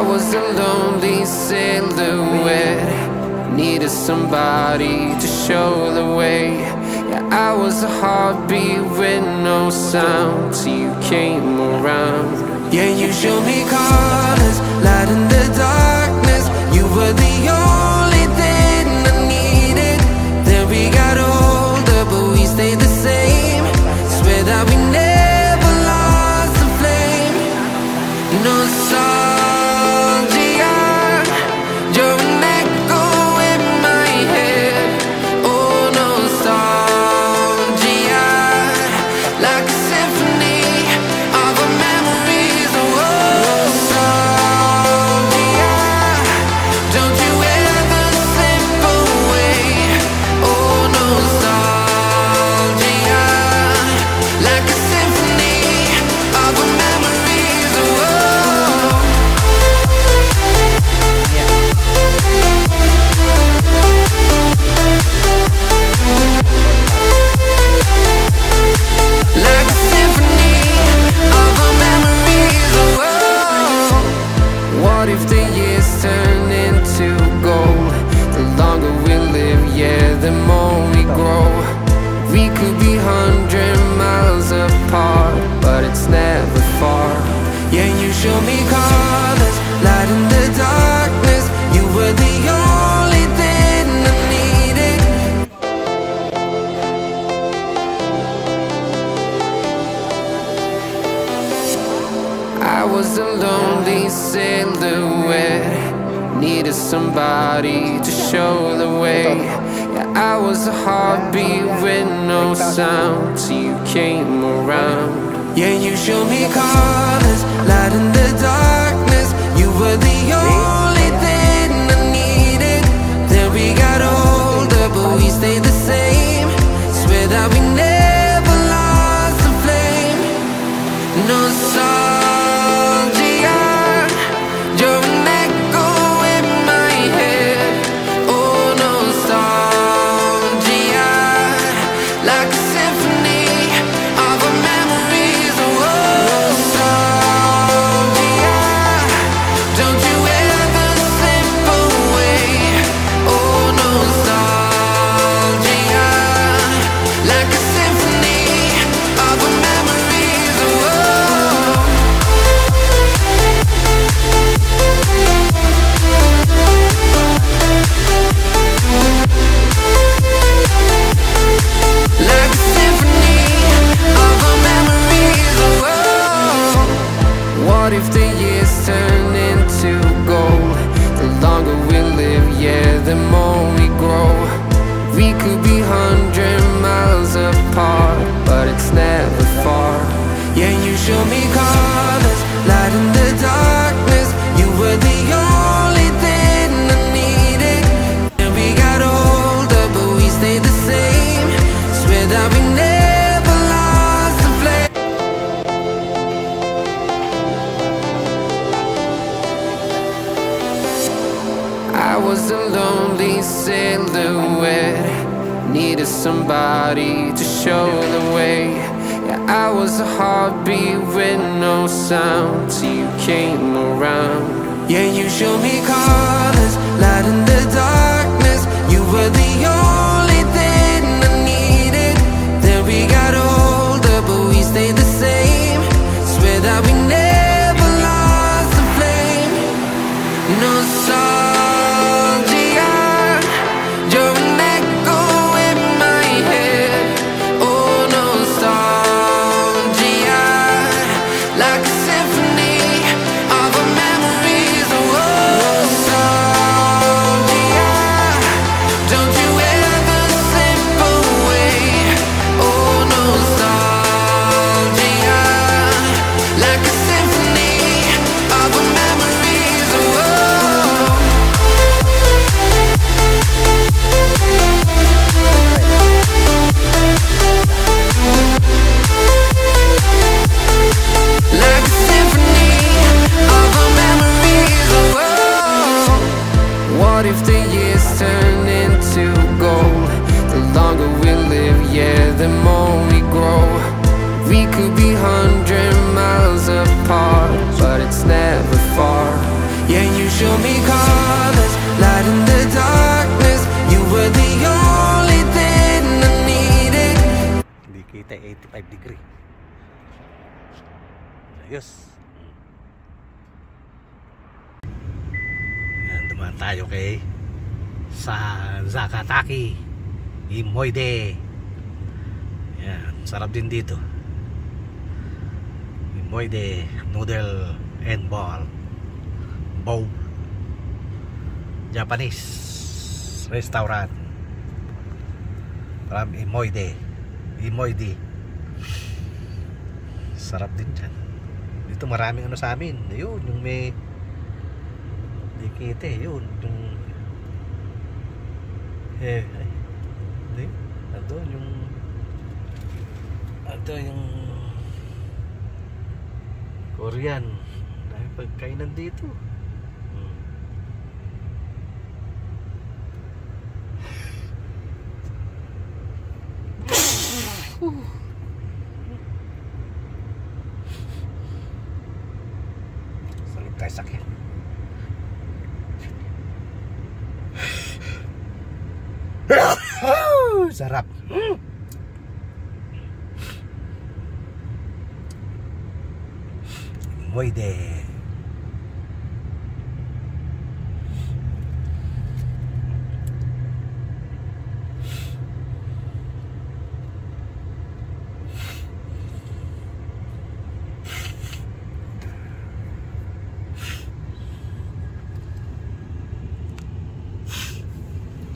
was a lonely silhouette, needed somebody to show the way. Yeah, I was a heartbeat with no sound till you came around. Yeah, you showed me colors, light in the darkness. You were the only thing I needed. Then we got older, but we stayed the same. Swear that we never lost the flame. Nostalgia, you're an echo in my head. Oh, nostalgia, like a symphony of our memories. Oh, nostalgia, don't you ever slip away. Oh, nostalgia, like a symphony of our memories. Oh, like a symphony of our memories. Oh, what if the years turn into gold? The longer we live, yeah, the more we grow. We could be 100 miles apart, but it's never far. Yeah, you show me colors, light in the darkness. You were the only thing I needed. I was a lonely silhouette, needed somebody to show the way. Yeah, I was a heartbeat with no sound till you came around. Yeah, you showed me colors, light in the darkness. You were the only thing I needed. Then we got older, but we stayed the same. Swear that we never lost the flame. Nostalgia, you're an echo in my head. Oh, nostalgia, like a symphony of our memories. Oh, nostalgia, don't you ever slip away. Oh, nostalgia, like a symphony of our memories. Oh, like a symphony of our memories. Oh, what if the years turn into gold? The longer we live, yeah, the more we grow. We could be 100 miles apart, but it's never far. Yeah, you show me colors, light in the darkness. You were the only thing I needed. And we got older, but we stayed the same. Swear that we never lost the flame. I was a lonely silhouette, needed somebody to show the way. Yeah, I was a heartbeat with no sound till you came around. Yeah, you showed me colors, light in the darkness. You were the only thing I needed. Then we got older, but we stayed the same. Swear that we never lost the flame. Nostalgia, you're an echo in my head. Oh, nostalgia, like a symphony of our memories. Oh, 85 degree. Ayos. Yan, dumaan tayo kay sa Zakataki Imoide. Yan, sarap din dito. Imoide noodle and bowl. Japanese restaurant from Imoide. Sarap din dyan. Dito maraming ano sa amin. Ayun, yung may dikite, yun yung ito yung Korean. Dahil pagkainan dito. Salog tayo sakit. Sarap. Moide.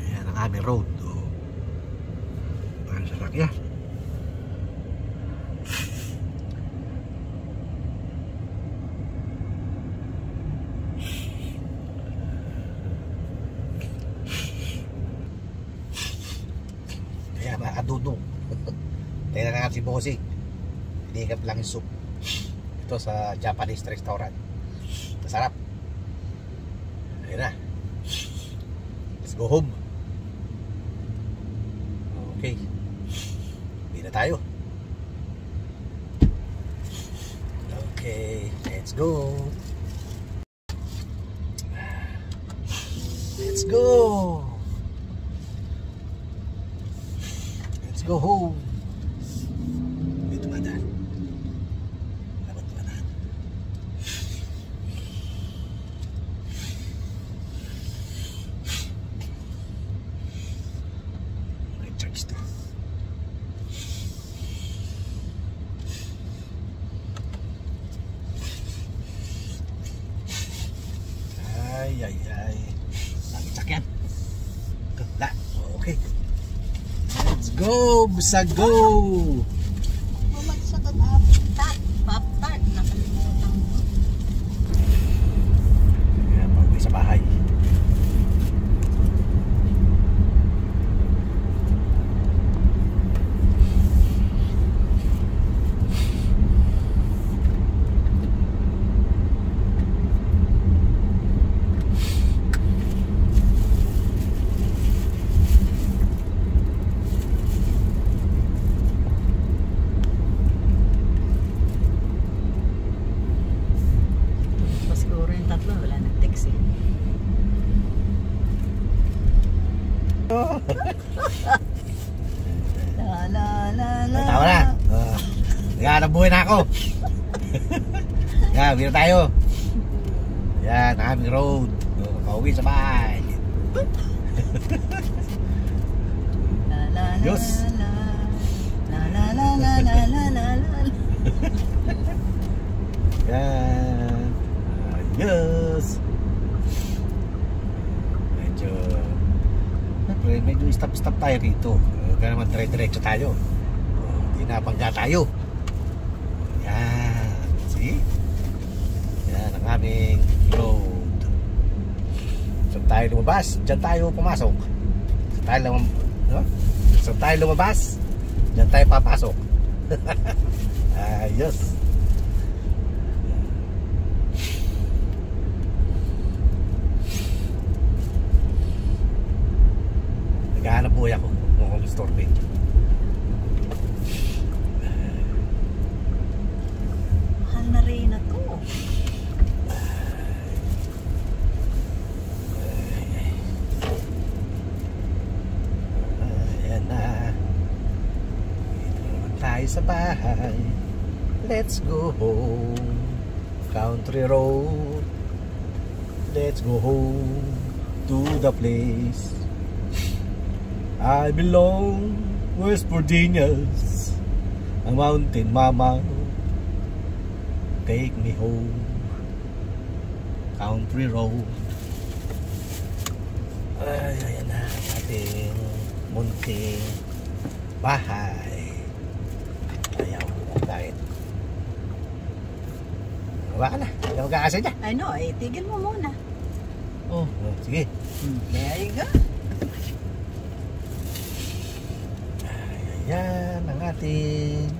Ayan ang aming road. Ang sasakyan. Kaya makadudong. Kaya na si Bossy. Hindi ka lang yung soup. Ito sa Japanese restaurant. Masarap. Ayun na. Let's go home. Okay. Hindi na tayo. Okay. Let's go. Let's go. Let's go home. Dito madaan. Dapat madaan. May charge to. Ay. Langit sakyan. Ganda. Okay. Let's go, Busa, go! Magsagot Pop-Tart. Nakalimutan mo. Ayan, pauwi sa bahay. Siguro yung tatlo, wala nag-text eh. Ay, tawa na. Yan, nabuhay na ako. Yan, bira tayo. Yan, aming road. Pauwi sa bahay. Diyos. Yan. Ayos. Medyo stop tayo rito. Kaya naman dire-diretso tayo. Hindi na bangga tayo. Yan. See? Yan ang aming road. Saan tayo lumabas? Diyan tayo pumasok. Saan tayo lumabas? Diyan tayo papasok. Ayos. Naghahanap buhay ako. Mukhang storming. Mahal na rin na to. Ayan na. Dito naman tayo sa bahay. Let's go home. Country road. Let's go home to the place I belong. West Virginia's a mountain mama. Take me home. Country road. Ay, ayan na ang ating munting bahay. Ayaw kahit. Baba ka na. Ayaw mag-aasa dyan. I know, tigil mo muna. Oh, sige. There you go. Ayan ang ating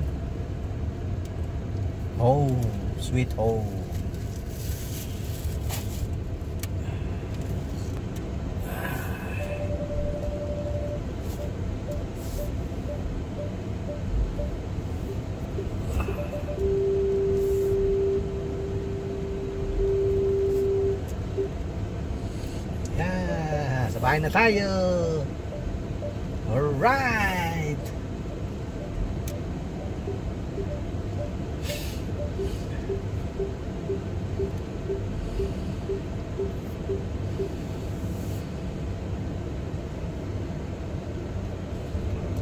home. Sweet home. Bahay na tayo. Alright.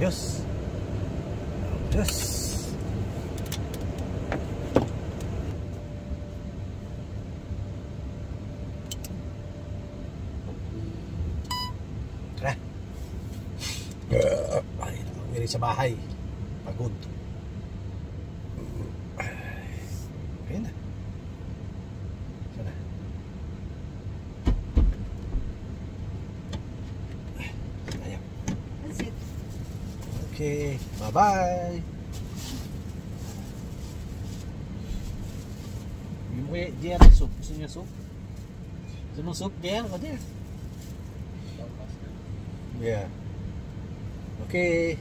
Diyos. Diyos. Tara. Ay, nakawiri sa bahay. Pagod. Ayun na. Sana. Ayan. That's it. Okay. Bye-bye. Yung mo diyan soup. Gusto niyo soup? Gusto mo soup diyan? O diyan? Yeah. Okay.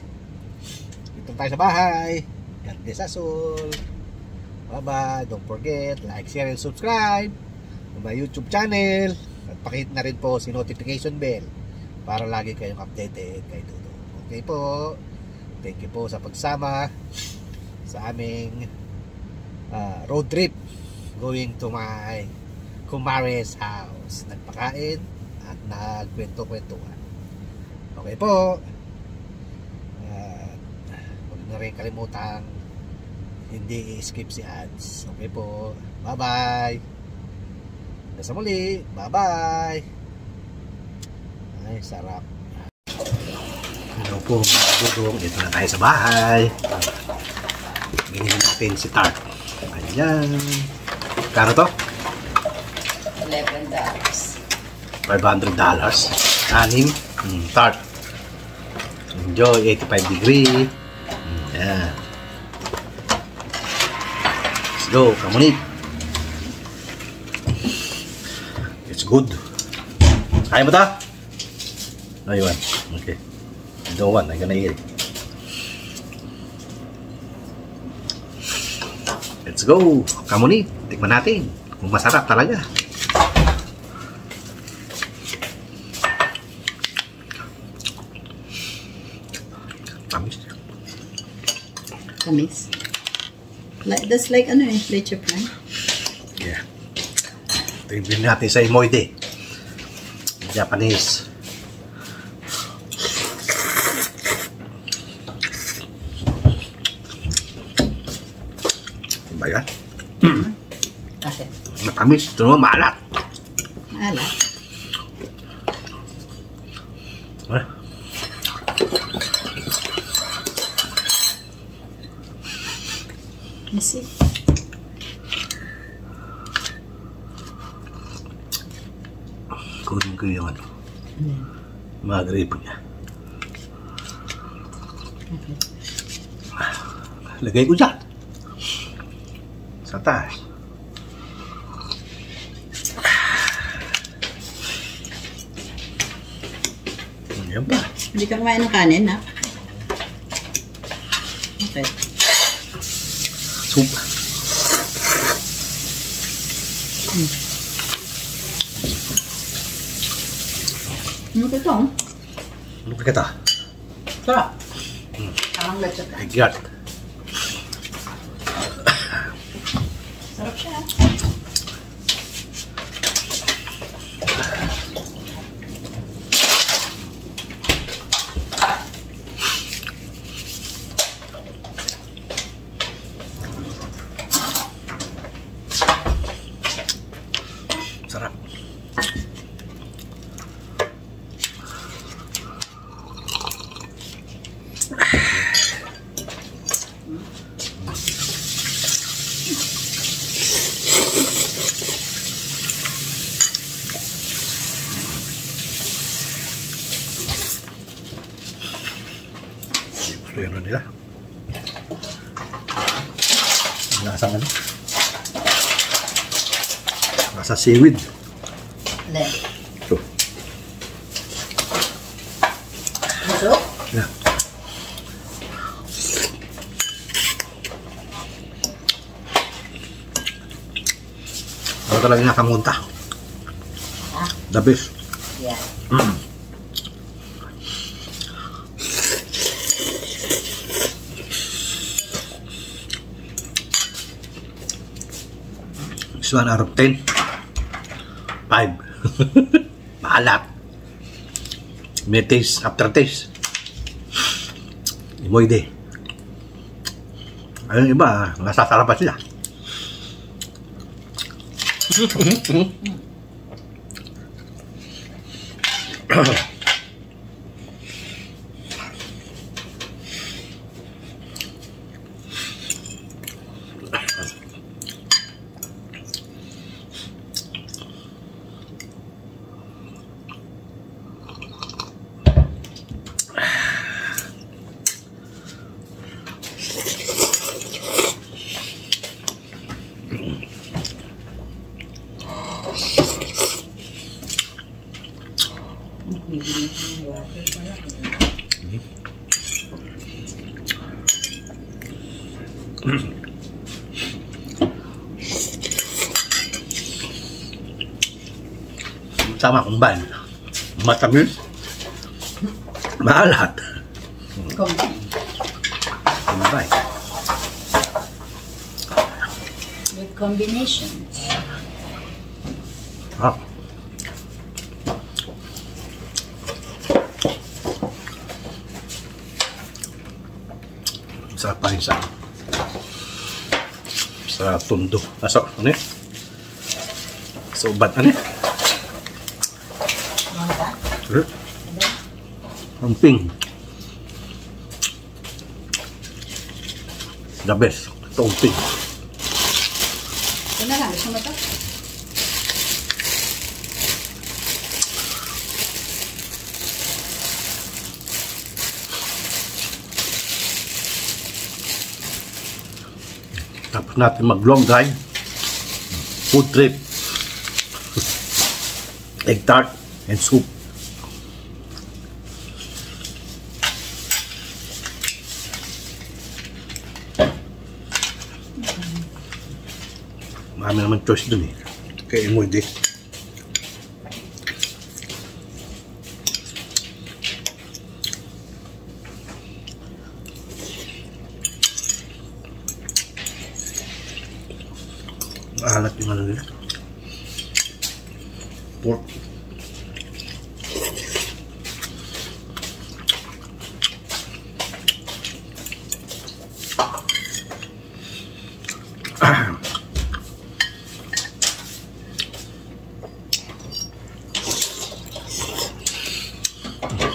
Dito tayo sa bahay. God bless us all. Bye-bye. Don't forget, like, share, and subscribe to my YouTube channel. At pakihit na rin po si notification bell para lagi kayong updated kay Dudo. Okay po. Thank you po sa pagsama sa aming road trip going to my kumare's house. Nagpakain at nagkwento-kwentuhan. Okay po. Huwag na rin kalimutang hindi i-skip si ads. Okay po. Bye-bye. Hanggang sa muli. Bye-bye. Ay, sarap. Hello po mga budong. Dito na tayo sa bahay. Binili natin si Tart. Ayan. Kano to? $11. $500. Anim. Tart. Enjoy. 85 degree. Ayan. Let's go. Come on in. It's good. Kaya mo ta? No, you want? Okay. You don't want. I'm gonna eat it. Let's go. Come on in. Tikman natin. Kung masarap talaga. Tamis. Tamis. That's like ano eh, leche plan. Yeah. Ito yung bilhin natin sa Imoide. Japanese. Diba yan? Bakit? Matamis. Ito naman maalat. Ala. Eh? You see? Kunin ko yung ano. Mga gripo niya. Okay. Lagay ko dyan. Sa taas. Ayan ba? Hindi ka kumain ng kanin, ha? Okay. Soup. Ano ka ito? Ano ka kita? Sarap. Parang leche plan. Egg yard. Gusto yun na nila. Lasang ano? Nasa seaweed. Alin? Ito. Masuk? Yeah. Ako talaga nakamunta. Ah, The best. yeah. This 1 out of 10. 5. Maalat. May taste, aftertaste. Imoy de. Ayun iba, nasasarapan sila. Sama kembal. Matamis. Maalat. Kembal. With combination. Ah. Sarap pa rin sa tundo. Aso, ano yun? So, ba't ano yun? Amping. The best. Ito amping. Ito na lang. Gusto mo ito? Tapos natin mag-long drive. Food trip. Egg tart and soup. Marami naman choice dun eh. Kaya mo hindi. Maalat yung ano nila. Pork.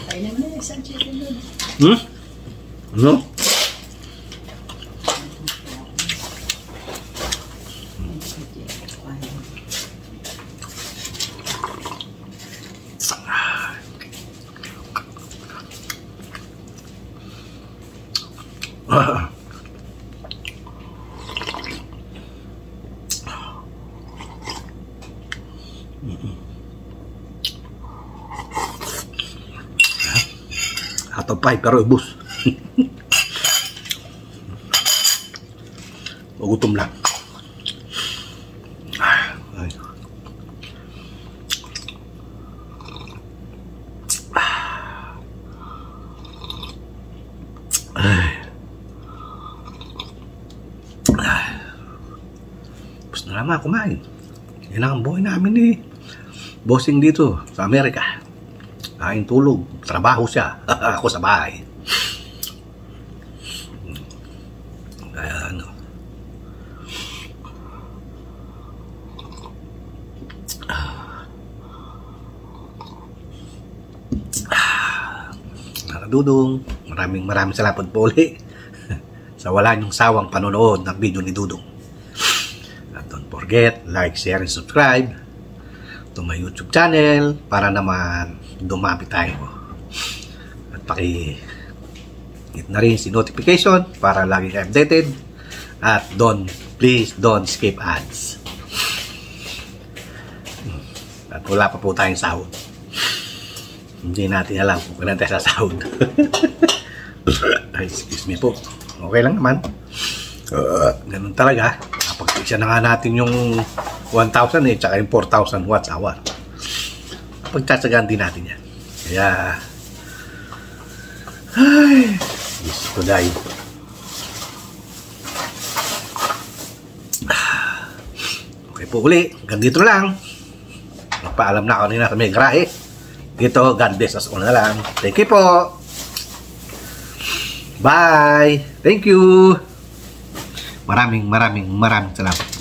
Kainin mo na isang chicken doon. Ano? Atau pahit pero ubus. Gutom lang. Ay. Tapos na naman kumain. Yan ang buhay namin ni bossing dito sa Amerika. Kain, tulog, trabaho siya. Ako sa bahay. Kaya ano. Dudong, maraming salamat po ulit sa wala niyong sawang panonood ng video ni Dudong. At don't forget, like, share, and subscribe to my YouTube channel para naman dumami tayo. At hit na rin si notification para lagi kayo updated. At please don't skip ads. At wala pa po tayong sahod. Hindi natin alam kung kailan tayo sasahod. Excuse me po. Okay lang naman. Ganun talaga. Napag-fix na nga natin yung 1,000 tsaka yung 4,000 watts hour. Pagtsatsagaan din natin yan. Kaya gusto ko dahil okay po uli. Gandito na lang. Nagpaalam na ako nila sa may garahe. Dito, God bless us all na lang. Thank you po. Bye. Thank you. Maraming salamat.